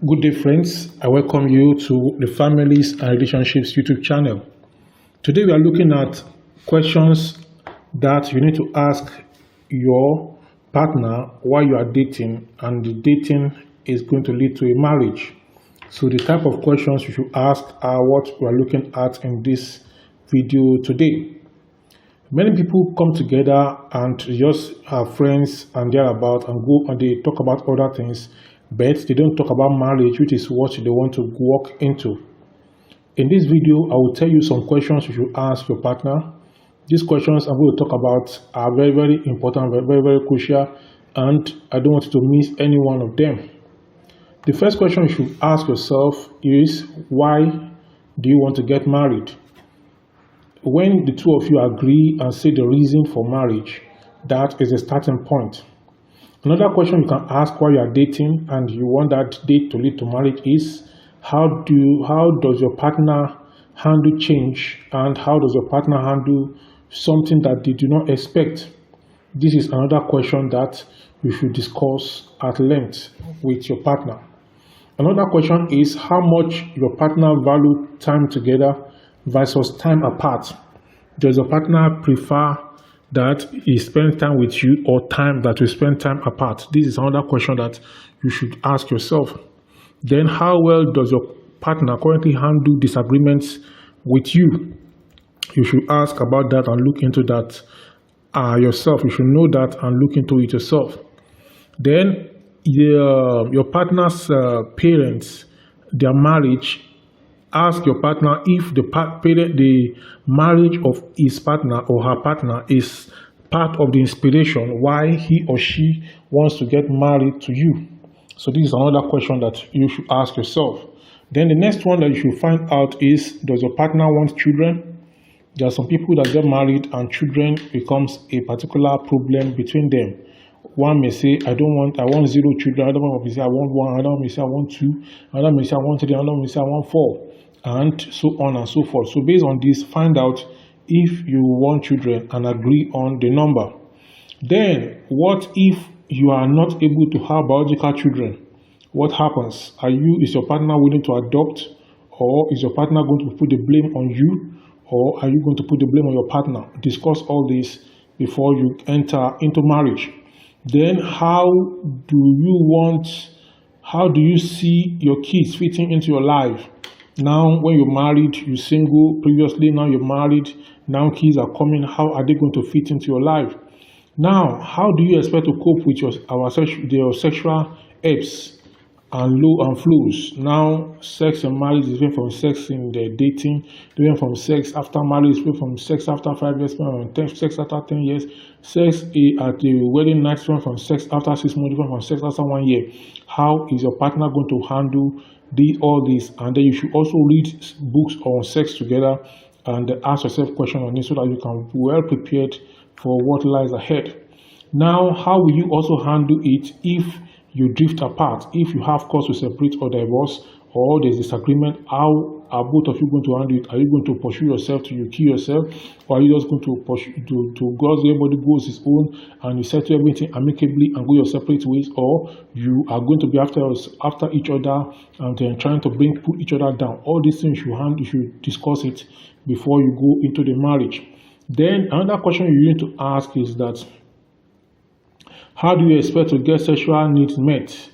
Good day, friends. I welcome you to the Families and Relationships YouTube channel. Today, we are looking at questions that you need to ask your partner while you are dating, and the dating is going to lead to a marriage. So, the type of questions you should ask are what we are looking at in this video today. Many people come together and just are friends and thereabout and go and they talk about other things, but they don't talk about marriage, which is what they want to walk into. In this video, I will tell you some questions you should ask your partner. These questions I'm going to talk about are very, very important, very, very crucial, and I don't want you to miss any one of them. The first question you should ask yourself is, why do you want to get married? When the two of you agree and say the reason for marriage, that is a starting point. Another question you can ask while you are dating and you want that date to lead to marriage is, how does your partner handle change, and how does your partner handle something that they do not expect? This is another question that you should discuss at length with your partner. Another question is how much your partner value time together versus time apart. Does your partner prefer that he spends time with you or time that you spend time apart? This is another question that you should ask yourself. Then, how well does your partner currently handle disagreements with you? You should ask about that and look into that yourself. You should know that and look into it yourself. Then, your partner's parents, their marriage. Ask your partner if the marriage of his partner or her partner is part of the inspiration why he or she wants to get married to you. So this is another question that you should ask yourself. Then the next one that you should find out is, does your partner want children? There are some people that get married and children becomes a particular problem between them. One may say, I want 0 children. Another one may say, I want 1. Another may say, I want 2. Another may say, I want 3. Another may say, I want 4. And so on and so forth. So based on this, find out if you want children and agree on the number. Then, what if you are not able to have biological children? What happens? Is your partner willing to adopt, or is your partner going to put the blame on you, or are you going to put the blame on your partner? Discuss all this before you enter into marriage. Then, how do you see your kids fitting into your life? Now, when you're married, you're single previously, now you're married, now kids are coming, how are they going to fit into your life? Now, how do you expect to cope with your sexual ebbs and low and flows? Now, sex and marriage is different from sex in the dating, different from sex after marriage, different from sex after 5 years, different from sex after 10 years, sex at the wedding night, different from sex after 6 months, different from sex after 1 year. How is your partner going to handle all this? And then you should also read books on sex together and ask yourself questions on this so that you can be well prepared for what lies ahead. Now, how will you also handle it if you drift apart, if you have cause to separate or divorce, or there's disagreement? How are both of you going to handle it? Are you going to pursue yourself till you kill yourself, or are you just going to pursue to God? Everybody goes his own and you settle everything amicably and go your separate ways, or you are going to be after each other and then trying to put each other down? All these things you should discuss it before you go into the marriage. Then another question you need to ask is that, how do you expect to get sexual needs met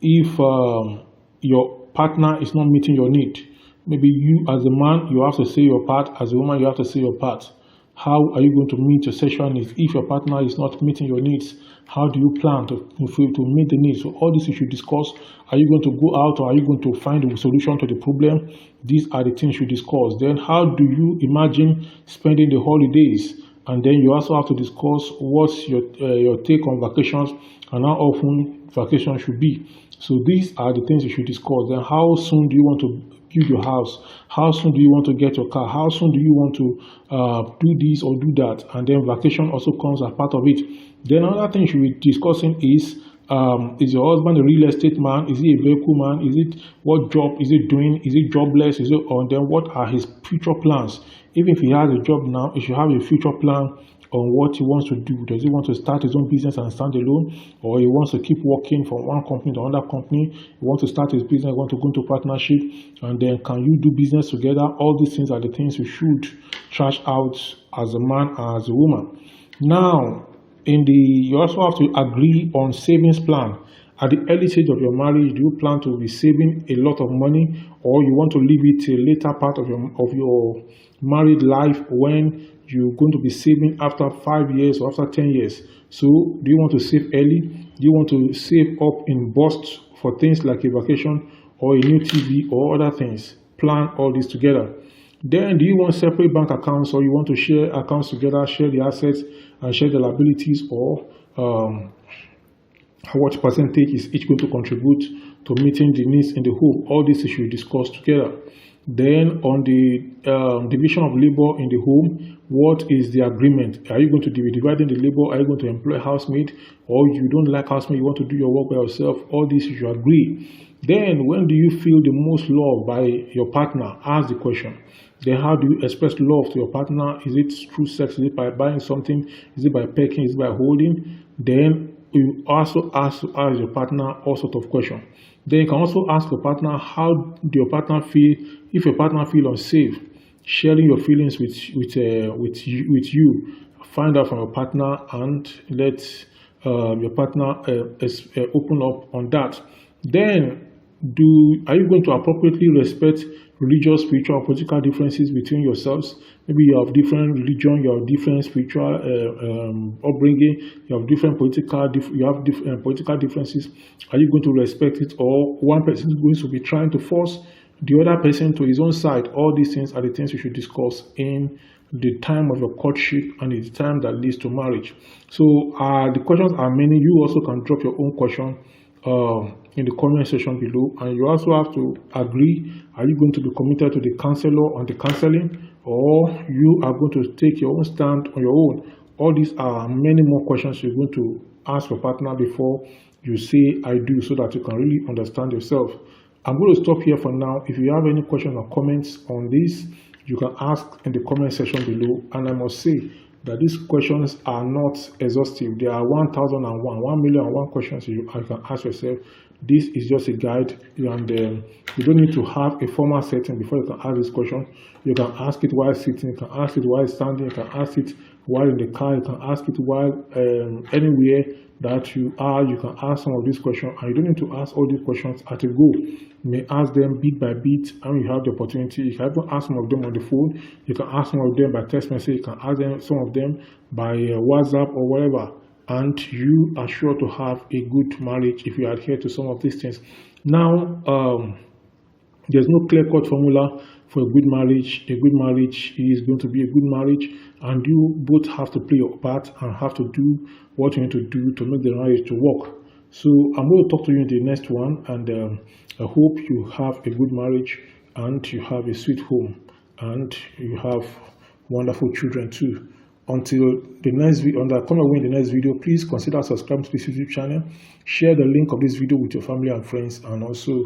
if your partner is not meeting your need? Maybe you as a man, you have to say your part. As a woman, you have to say your part. How are you going to meet your sexual needs if your partner is not meeting your needs? How do you plan to meet the needs? So all this you should discuss. Are you going to go out, or are you going to find a solution to the problem? These are the things you discuss. Then how do you imagine spending the holidays? And then you also have to discuss what's your take on vacations and how often vacations should be. So these are the things you should discuss. Then how soon do you want to build your house? How soon do you want to get your car? How soon do you want to do this or do that? And then vacation also comes as part of it. Then another thing you should be discussing is your husband a real estate man? Is he a vehicle man? What job is he doing? Is he jobless? And then what are his future plans? Even if he has a job now, he should have a future plan on what he wants to do. Does he want to start his own business and stand alone, or he wants to keep working from one company to another company? He wants to start his business, want to go into partnership, and then can you do business together? All these things are the things you should trash out as a man and as a woman. Now, you also have to agree on savings plan. At the early stage of your marriage, do you plan to be saving a lot of money, or you want to leave it till later part of your married life when you're going to be saving after 5 years or after 10 years? So do you want to save early? Do you want to save up in bursts for things like a vacation or a new TV or other things? Plan all this together. Then do you want separate bank accounts, or you want to share accounts together, share the assets and share the liabilities, or what percentage is each going to contribute to meeting the needs in the home? All this you should discuss together. Then on the division of labor in the home, what is the agreement? Are you going to be dividing the labor? Are you going to employ a housemaid, or you don't like housemaid, you want to do your work by yourself? All this you should agree. Then when do you feel the most loved by your partner? Ask the question. Then how do you express love to your partner? Is it through sex? Is it by buying something? Is it by pecking? Is it by holding? Then you also ask your partner all sorts of questions. Then you can also ask your partner, how do your partner feel? If your partner feel unsafe, sharing your feelings with you, find out from your partner and let your partner open up on that. Then are you going to appropriately respect religious, spiritual, or political differences between yourselves? Maybe you have different religion, you have different spiritual upbringing, you have different political differences. Are you going to respect it, or one person is going to be trying to force the other person to his own side? All these things are the things you should discuss in the time of your courtship and the time that leads to marriage. So the questions are many. You also can drop your own question in the comment section below, and you also have to agree, are you going to be committed to the counselor on the counseling, or you are going to take your own stand on your own? All these are many more questions you're going to ask your partner before you say I do, so that you can really understand yourself. I'm going to stop here for now. If you have any questions or comments on this, you can ask in the comment section below. And I must say that these questions are not exhaustive. There are 1,001 questions you can ask yourself. This is just a guide, and you don't need to have a formal setting before you can ask this question. You can ask it while sitting, you can ask it while standing, you can ask it while in the car, you can ask it while anywhere that you are. You can ask some of these questions, and you don't need to ask all these questions at a go. You may ask them bit by bit, and you have the opportunity. You can even ask some of them on the phone. You can ask some of them by text message. You can ask them some of them by WhatsApp or whatever. And you are sure to have a good marriage if you adhere to some of these things. Now, there's no clear-cut formula for a good marriage. A good marriage is going to be a good marriage, and you both have to play your part and have to do what you need to do to make the marriage to work. So I'm going to talk to you in the next one, and I hope you have a good marriage and you have a sweet home and you have wonderful children too. Until the next video, come away in the next video, please consider subscribing to this YouTube channel. Share the link of this video with your family and friends, and also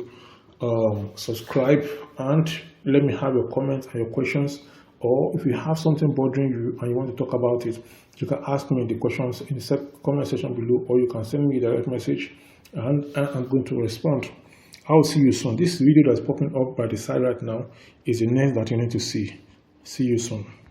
subscribe, and let me have your comments and your questions. Or if you have something bothering you and you want to talk about it, you can ask me in the questions in the comment section below, or you can send me a direct message and I'm going to respond. I'll see you soon. This video that's popping up by the side right now is the next that you need to see. See you soon.